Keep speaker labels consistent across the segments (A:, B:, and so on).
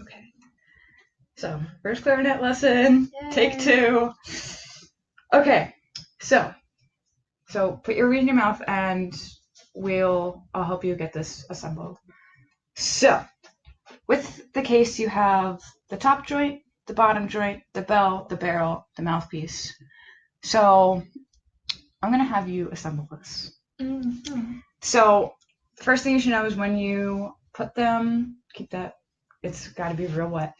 A: Okay. So, first clarinet lesson,
B: Yay.
A: take 2. Okay, so put your reed in your mouth and I'll help you get this assembled. So, with the case you have the top joint, the bottom joint, the bell, the barrel, the mouthpiece. So, I'm going to have you assemble this.
B: Mm-hmm.
A: So, first thing you should know is when you put them, it's got to be real wet.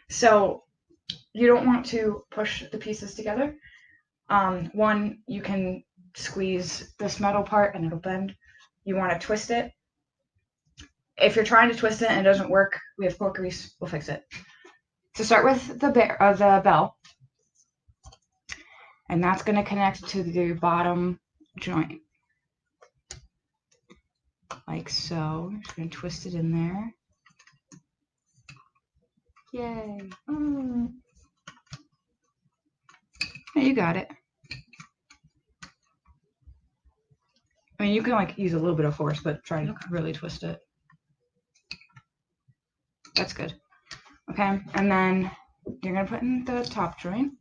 A: So, you don't want to push the pieces together. One, you can squeeze this metal part and it'll bend. You want to twist it. If you're trying to twist it and it doesn't work, we have cork grease. We'll fix it. So start with the bell, and that's going to connect to the bottom joint, like so. Just going to twist it in there. Yay! Yeah, you got it. I mean, you can like use a little bit of force, but try to really twist it. That's good. Okay, and then you're gonna put in the top joint.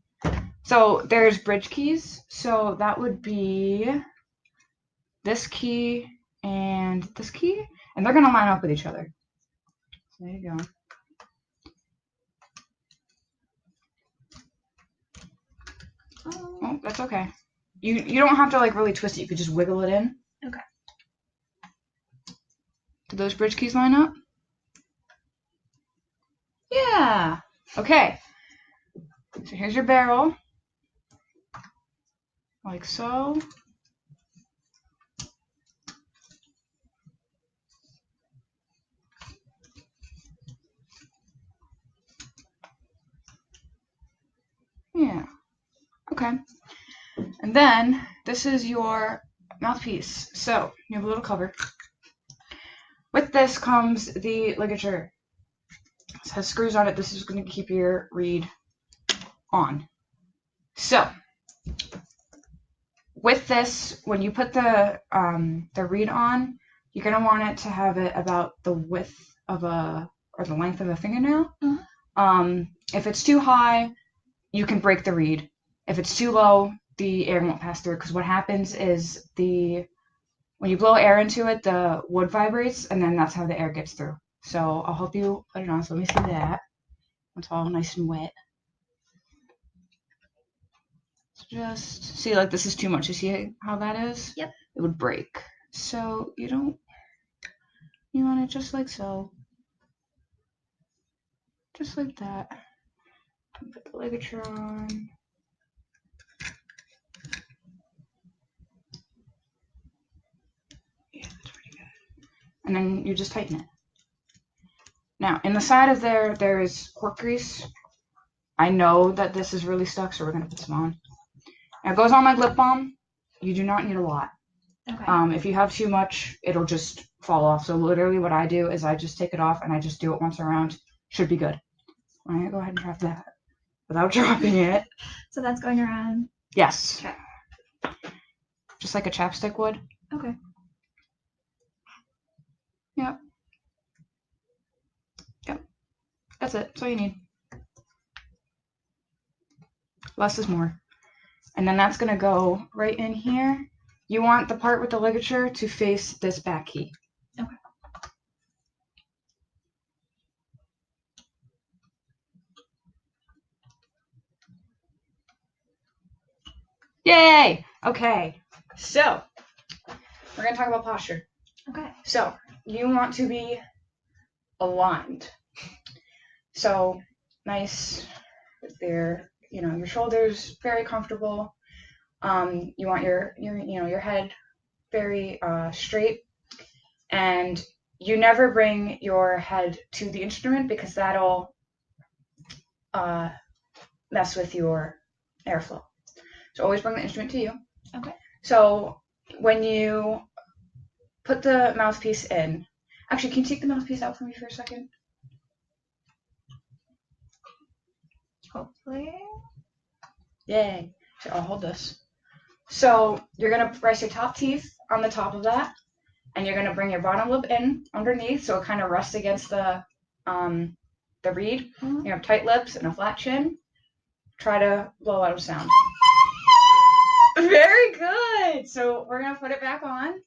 A: So there's bridge keys. So that would be this key and this key, and they're gonna line up with each other. So there you go. Oh, that's okay. You don't have to like really twist it. You could just wiggle it in.
B: Okay.
A: Do those bridge keys line up? Yeah. Okay. So here's your barrel. Like so. Yeah. Okay. And then this is your mouthpiece. So you have a little cover. With this comes the ligature. It has screws on it. This is going to keep your reed on. So with this, when you put the reed on, you're going to want it to have it about the width of or the length of a fingernail.
B: Mm-hmm.
A: If it's too high, you can break the reed. If it's too low, the air won't pass through, because what happens is when you blow air into it, the wood vibrates, and then that's how the air gets through. So I'll help you put it on. So let me see that. It's all nice and wet. Just see, like, this is too much. You see how that is?
B: Yep.
A: It would break. So you want it just like so. Just like that. Put the ligature on. Yeah, that's pretty good. And then you just tighten it. Now, in the side of there is cork grease. I know that this is really stuck, so we're going to put some on. Now, it goes on like lip balm. You do not need a lot.
B: Okay.
A: If you have too much, it'll just fall off. So literally what I do is I just take it off and I just do it once around. Should be good. All right, go ahead and drop that without dropping it.
B: So that's going around?
A: Yes.
B: Okay.
A: Just like a chapstick would.
B: Okay.
A: Yep. That's it. That's all you need. Less is more. And then that's going to go right in here. You want the part with the ligature to face this back key.
B: Okay.
A: Yay! Okay. So, we're going to talk about posture.
B: Okay.
A: So, you want to be aligned. So, nice with your shoulders very comfortable. You want your head very straight, and you never bring your head to the instrument, because that'll mess with your airflow. So always bring the instrument to you.
B: Okay.
A: So when you put the mouthpiece in, actually, can you take the mouthpiece out for me for a second?
B: Hopefully.
A: Yay. So I'll hold this. So you're going to press your top teeth on the top of that, and you're going to bring your bottom lip in underneath, so it kind of rests against the the reed.
B: Mhm.
A: You have tight lips and a flat chin. Try to blow out a sound. Very good. So we're gonna put it back on.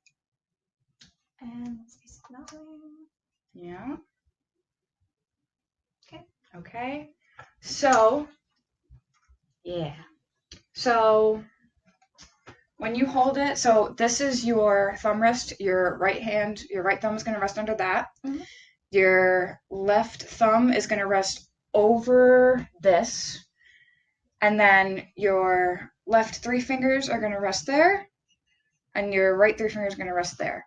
B: And let's be smelling.
A: Yeah.
B: Okay.
A: Okay. So, yeah. So when you hold it, so this is your thumb rest. Your right thumb is going to rest under that.
B: Mhm.
A: Your left thumb is going to rest over this. And then your left 3 fingers are going to rest there. And your right 3 fingers are going to rest there.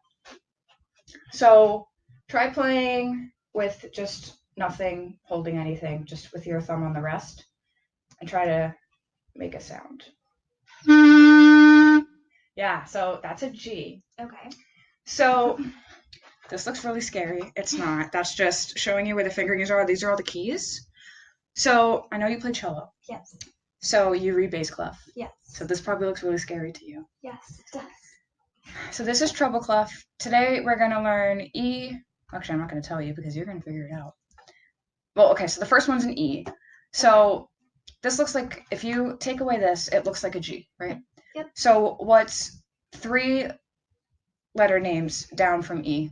A: So try playing with just nothing holding anything, just with your thumb on the rest. And try to make a sound. Yeah, so that's a G.
B: Okay.
A: So this looks really scary. It's not. That's just showing you where the fingerings are. These are all the keys. So I know you play cello.
B: Yes.
A: So you read bass clef.
B: Yes.
A: So this probably looks really scary to you.
B: Yes, it does.
A: So this is treble clef. Today we're going to learn E. Actually, I'm not going to tell you because you're going to figure it out. Well, okay, so the first one's an E. So this looks like, if you take away this, it looks like a G, right?
B: Yep.
A: So what's 3 letter names down from E?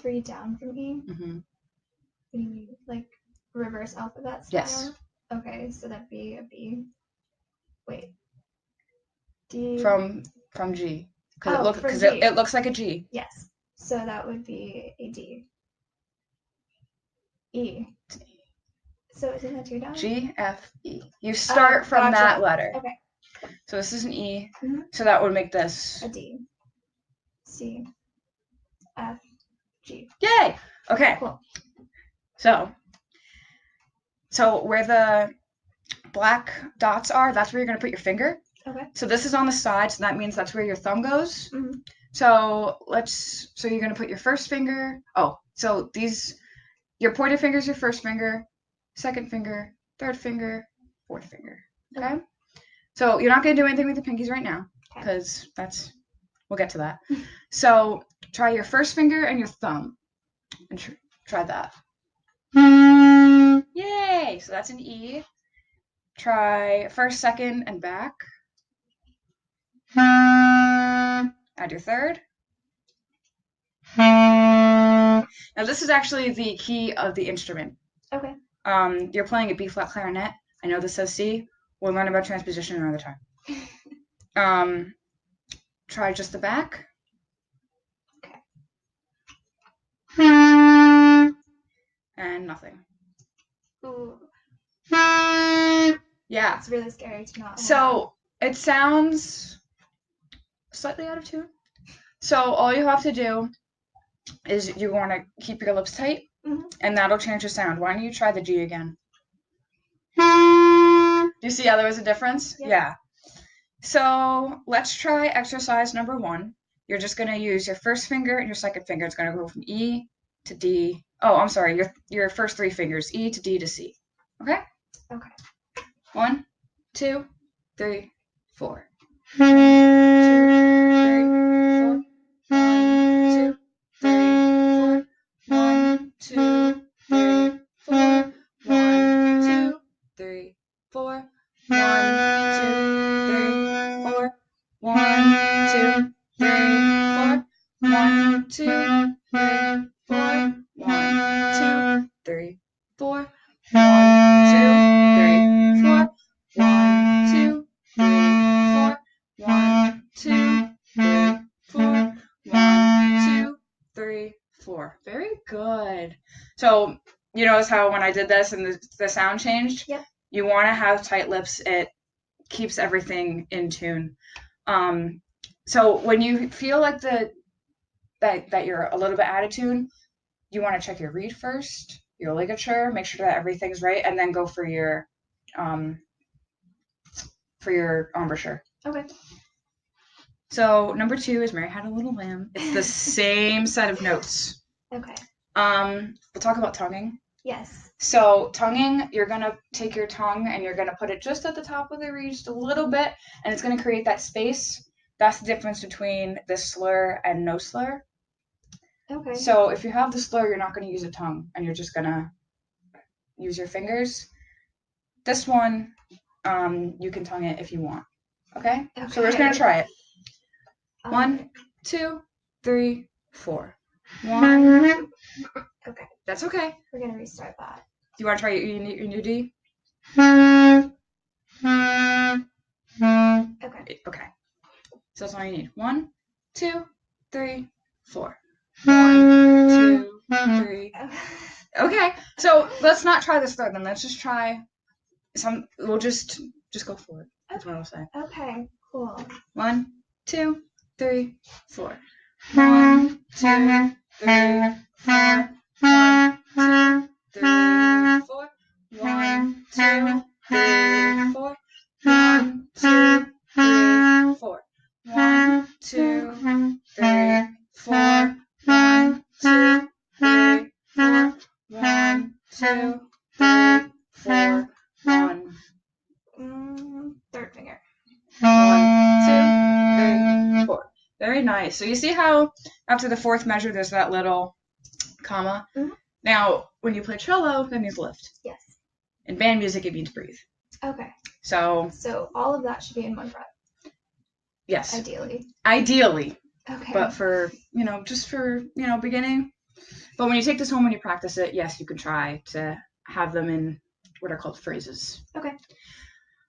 B: 3 down from E?
A: Mm-hmm.
B: What do you mean? Like reverse alphabet style?
A: Yes.
B: Okay, so that'd be a B. Wait. D.
A: From G.
B: From
A: Because
B: G.
A: it looks like a G.
B: Yes. So that would be a D. E. So isn't that 2 down?
A: G, F, E. You start from
B: gotcha.
A: that letter.
B: Okay.
A: So this is an E.
B: Mhm.
A: So that would make this
B: A D. C. F. G.
A: Yay! Okay.
B: Cool.
A: So where the black dots are, that's where you're going to put your finger.
B: Okay.
A: So this is on the side, so that means that's where your thumb goes.
B: Mm-hmm.
A: So you're going to put your first finger. So your pointer finger is your first finger, second finger, third finger, fourth finger. Okay? So you're not going to do anything with the pinkies right now because we'll get to that. So try your first finger and your thumb and try that. Yay! So that's an E. Try first, second, and back. Add your third. Now this is actually the key of the instrument.
B: Okay.
A: You're playing a B flat clarinet. I know this says C. We'll learn about transposition another time. Try just the back.
B: Okay.
A: And nothing.
B: Ooh.
A: Yeah.
B: It's really scary to not.
A: So it sounds slightly out of tune. So all you have to do is you want to keep your lips tight, and that'll change the sound. Why don't you try the G again? Do you see how there was a difference?
B: Yep.
A: Yeah. So let's try exercise number 1. You're just going to use your first finger and your second finger. It's going to go from E to D. Oh, I'm sorry. Your first 3 fingers, E to D to C. Okay?
B: Okay.
A: 1, 2, 3, 4. 1, 2, 3, 4. 1, 2, 3, 4. 1, 2, 3, 4. 1, 2, 3, 4. 1, 2, 3, 4. 1, 2, 3, 4. 1, 2, 3, 4. 1, 2, 3, 4. 1, 2, 3, 4. 1, 2, 3, 4. Very good. So you notice how when I did this and the sound changed?
B: Yep.
A: You want to have tight lips. It keeps everything in tune. So when you feel like that you're a little bit out of tune, you want to check your reed first, your ligature, make sure that everything's right, and then go for your embouchure.
B: Okay.
A: So number 2 is Mary Had a Little Lamb. It's the same set of notes.
B: Okay.
A: We'll talk about tonguing.
B: Yes.
A: So tonguing, you're going to take your tongue and you're going to put it just at the top of the reed, just a little bit, and it's going to create that space. That's the difference between the slur and no slur.
B: Okay.
A: So if you have the slur, you're not going to use a tongue, and you're just going to use your fingers. This one, you can tongue it if you want. Okay? So we're just going to try it. 1, 2, 3, 4. 1.
B: Okay.
A: That's okay.
B: We're going to restart that.
A: Do you want to try your new D?
B: Okay.
A: Okay. So that's all you need. 1, 2, 3, 4. 1, 2, 3. Okay. So let's not try this third then. Let's just try some. We'll just go for it. That's what I'll say.
B: Okay. Cool.
A: 1, 2, 3, 4. 1, 2, 3, 4. 1, 2, 3, 4. 1, 2, 3, 4. 1, 2, 3, 4. 1, 2, 3, 4. 1, 2, 3, 4. 1, 2, 3, 4. 1.
B: Third finger.
A: 1, 2, 3, 4. Very nice. So you see how after the fourth measure there's that little comma?
B: Mm-hmm.
A: Now, when you play cello, that means lift.
B: Yes.
A: In band music, it means breathe.
B: Okay.
A: So
B: all of that should be in one breath.
A: Yes.
B: Ideally. Okay.
A: But for, just for, beginning. But when you take this home and you practice it, yes, you can try to have them in what are called phrases.
B: Okay.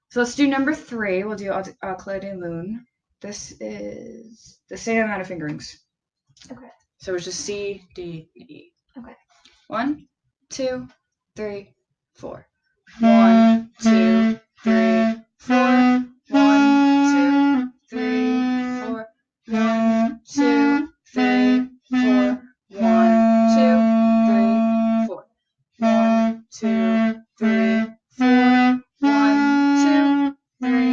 A: So let's do number 3. We'll do Clarinet Lesson. This is the same amount of fingerings.
B: Okay.
A: So it's just C, D, E.
B: Okay.
A: 1, 2, 3, 4. 1, 2, 3, 4. 1, 2, 3, 4. 1, 2, 3, 4. 1, 2, 3, 4. 1, 2, 3, 4. 1, 2, 3,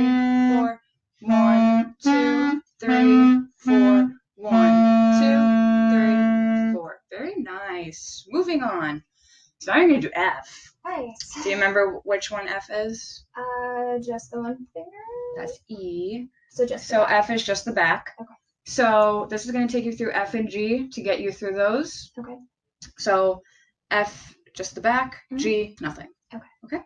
A: 4. 1, 2, 3, 4. 1, 2, 3, 4. Very nice. Moving on. So now you're going to do F.
B: Nice.
A: Do you remember which one F is?
B: Just the one finger?
A: That's E.
B: So
A: F is just the back.
B: Okay.
A: So this is going to take you through F and G to get you through those.
B: Okay.
A: So F, just the back.
B: Mm-hmm.
A: G, nothing.
B: Okay.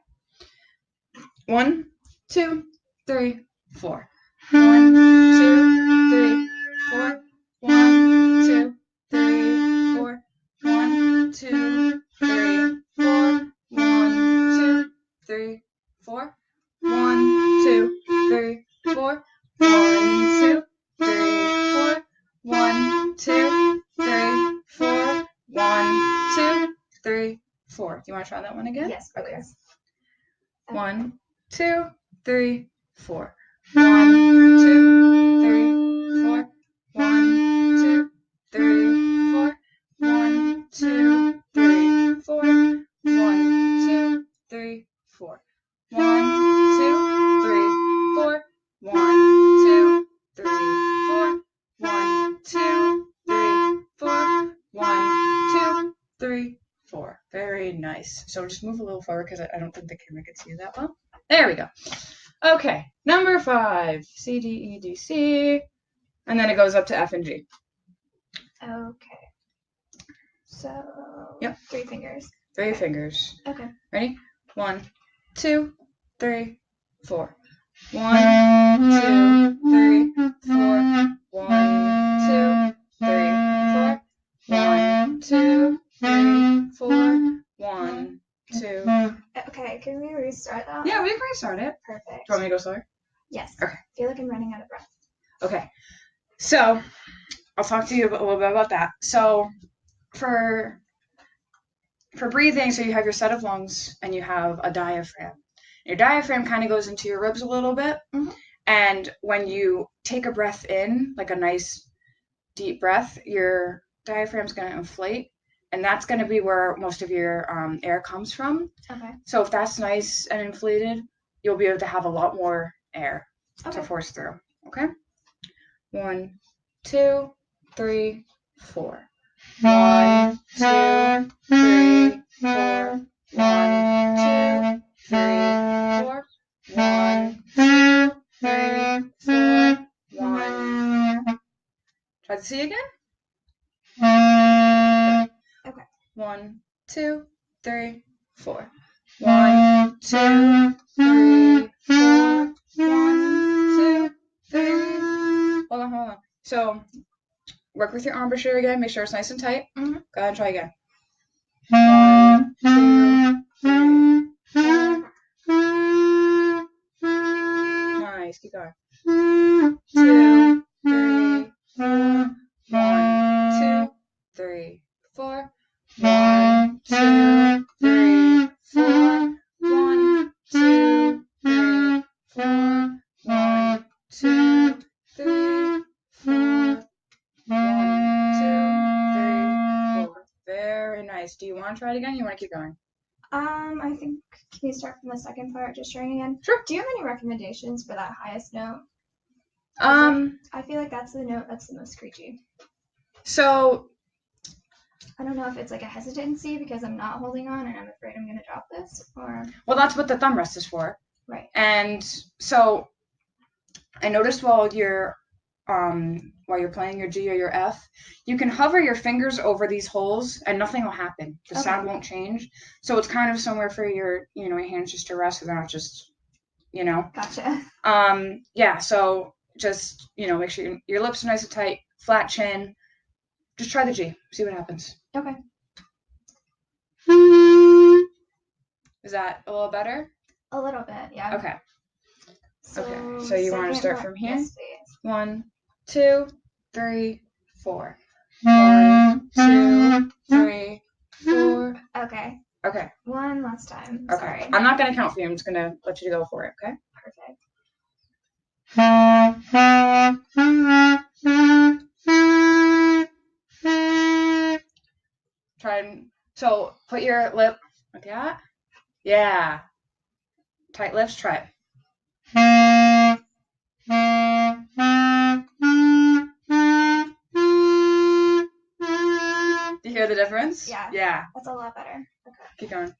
A: 1, 2, 3, 4. 1, 2, 3, 4. 1, 2, 3, 4. 1, 2, 3, 4. 1, 2, 3, 4. 1, 2, 3, 4. 1, 2, 3, 4. 1, 2, 3, 4. 1, 2, 3, 4. Do you want to try that one again?
B: Yes,
A: Okay.
B: please.
A: 1, 2, 3, 4. 1, 2, 3, 4. 1, 2, 3, 4. 1, 2, 3, 4. 1, 2, 3, 4. 1, 2, 3, 4. 1, 2, 3, 4. 1, 2, 3, 4. 1, 2, 3, 4. Very nice. So just move a little forward because I don't think the camera can see you that well. There we go. Okay, number 5. C, D, E, D, C. And then it goes up to F and G.
B: Okay. So,
A: Yep.
B: 3 fingers.
A: 3 fingers.
B: Okay.
A: Ready? 1, 2, 3, 4. 1, 2, 3, 4. 1, 2, 3, 4. 1, 2, 3, 4. 1, 2.
B: Okay, can we restart that?
A: Yeah, we can restart it.
B: Perfect.
A: Do you want me to go slower?
B: Yes.
A: Okay.
B: I feel like I'm running out of breath.
A: Okay. So, I'll talk to you a little bit about that. So, for breathing, so you have your set of lungs and you have a diaphragm. Your diaphragm kind of goes into your ribs a little bit.
B: Mm-hmm.
A: And when you take a breath in, like a nice deep breath, your diaphragm's going to inflate. And that's going to be where most of your air comes from.
B: Okay.
A: So if that's nice and inflated, you'll be able to have a lot more air to force through. Okay? 1, 2, 3, 4. 1, 2, 3, 4. 1, 2, 3, 4. 1, 2, 3, 4. 1. Try to see again. Okay. 1, 2, 3, 4. 1, 2, 3, 4. 1, 2, 3. Hold on. So work with your embouchure again. Make sure it's nice and tight.
B: Mm-hmm.
A: Go ahead and try again. 1, 2, 3, 4. Nice. Keep going. 2, 3, 4. 1, 2, 3, 4. 1, 2, 3, 4. 1, 2, 3, 4. 1, 2, 3, 4. 1, 2, 3, 4. Very nice. Do you want to try it again? Or you want to keep going?
B: I think, can you start from the second part, just trying again?
A: Sure.
B: Do you have any recommendations for that highest note? I feel like that's the note that's the most screechy.
A: So
B: I don't know if it's like a hesitancy because I'm not holding on and I'm afraid I'm gonna drop this, or
A: well, that's what the thumb rest is for.
B: right.
A: And so I noticed while you're playing your G or your F, you can hover your fingers over these holes and nothing will happen. The sound won't change. So it's kind of somewhere for your your hands just to rest so they're not just
B: Gotcha.
A: Yeah, so just make sure your lips are nice and tight, flat chin. Just try the G. See what happens.
B: Okay.
A: Is that a little better?
B: A little bit, yeah.
A: Okay.
B: So,
A: Okay. So you want to start from here?
B: Yes, please.
A: 1, 2, 3, 4. 1, 2, 3, 4.
B: Okay.
A: Okay.
B: One last time.
A: Okay.
B: Sorry.
A: I'm not gonna count for you. I'm just gonna let you go for it. Okay.
B: Perfect.
A: Try and put your lip like that. Yeah. Tight lips. Try it. Do you hear the difference?
B: Yeah.
A: Yeah.
B: That's a lot better. Okay.
A: Keep going.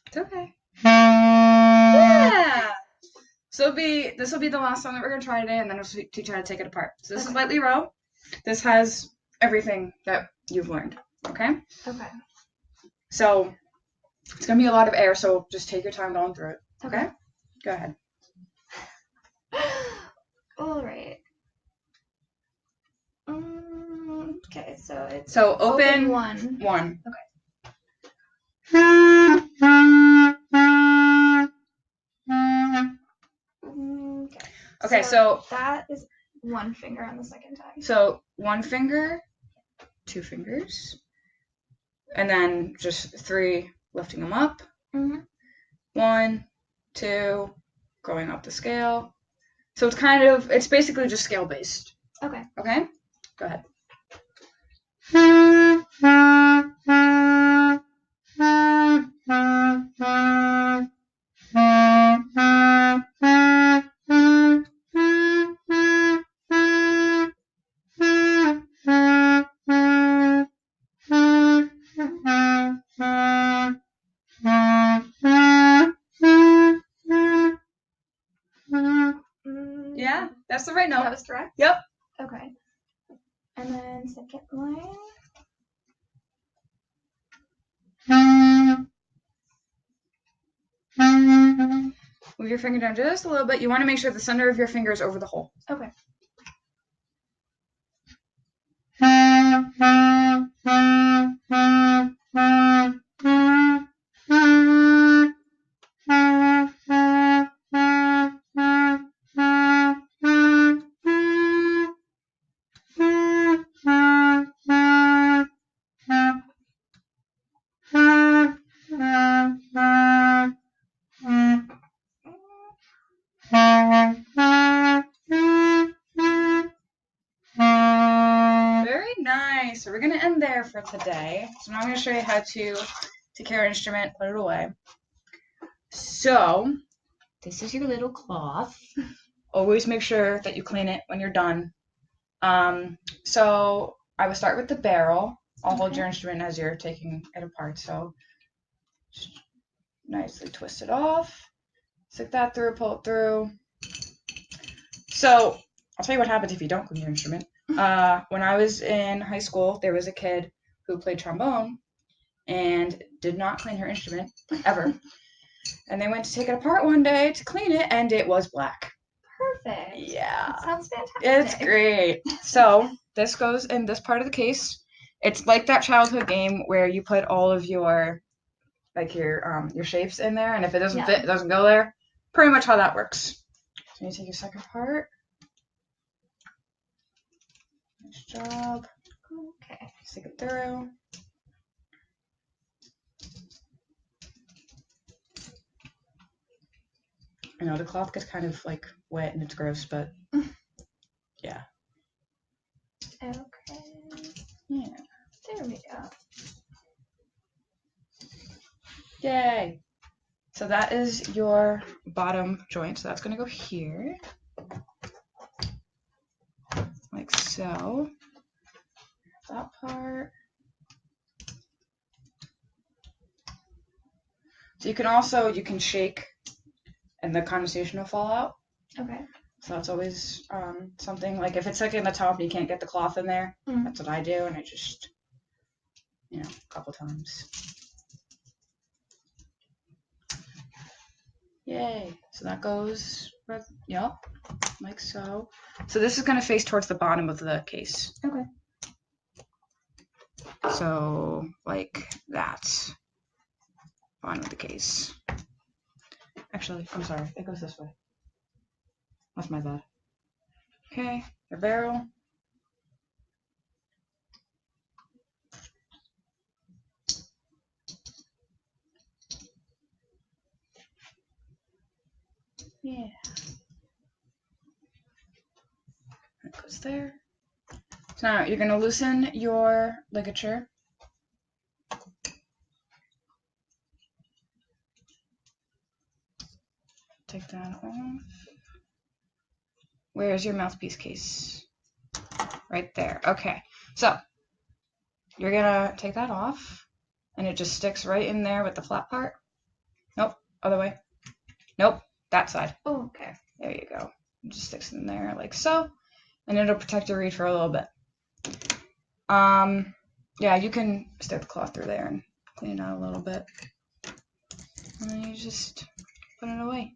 A: It's okay. Yeah. So this will be the last song that we're gonna try today, and then we'll teach you how to take it apart. So this is Lightly Row. This has everything that you've learned. Okay.
B: Okay.
A: So it's gonna be a lot of air, so just take your time going through it. Okay. Go ahead.
B: All right. Okay, so it's
A: open
B: one.
A: One.
B: Okay. Okay, so
A: that
B: is one finger on the second time.
A: So one finger, two fingers, and then just 3 lifting them up.
B: Mm-hmm.
A: 1, 2, going up the scale. So it's basically just scale based.
B: Okay.
A: Okay? Go ahead. Yeah, that's the right note.
B: That was correct?
A: Yep.
B: Okay. And then second line.
A: Move your finger down just a little bit. You want to make sure the center of your finger is over the hole.
B: Okay.
A: Very nice. So we're going to end there for today. So now I'm going to show you how to take care of an instrument, put it away. So this is your little cloth. Always make sure that you clean it when you're done. So I would start with the barrel. I'll hold
B: Okay.
A: your instrument as you're taking it apart. So just nicely twist it off. Stick that through, pull it through. So I'll tell you what happens if you don't clean your instrument. When I was in high school, there was a kid who played trombone and did not clean her instrument ever. And they went to take it apart one day to clean it, and it was black.
B: Perfect.
A: Yeah.
B: That sounds fantastic.
A: It's great. So this goes in this part of the case. It's like that childhood game where you put all of your your shapes in there, and if it doesn't fit, it doesn't go there. Pretty much how that works. So you take your second part. Nice job.
B: Okay.
A: Stick it through. I know the cloth gets kind of like wet and it's gross, but yeah.
B: Okay.
A: Yeah.
B: There we go.
A: Yay. So that is your bottom joint. So that's going to go here. Like so. That part. So you can shake and the condensation will fall out.
B: Okay.
A: So that's always something. Like if it's like in the top and you can't get the cloth in there, that's what I do. And I just, a couple times. Yay. So that goes, yep, like so. So this is going to face towards the bottom of the case.
B: Okay.
A: So like that. Bottom of the case. Actually, I'm sorry. It goes this way. That's my bad. Okay, your barrel. Yeah. That goes there. So now you're going to loosen your ligature. Take that off. Where's your mouthpiece case? Right there. Okay. So you're going to take that off, and it just sticks right in there with the flat part. Nope. Other way. Nope. That side.
B: Oh, okay.
A: There you go. It just sticks in there like so, and it'll protect your reed for a little bit. Yeah, you can stick the cloth through there and clean it out a little bit. And then you just put it away.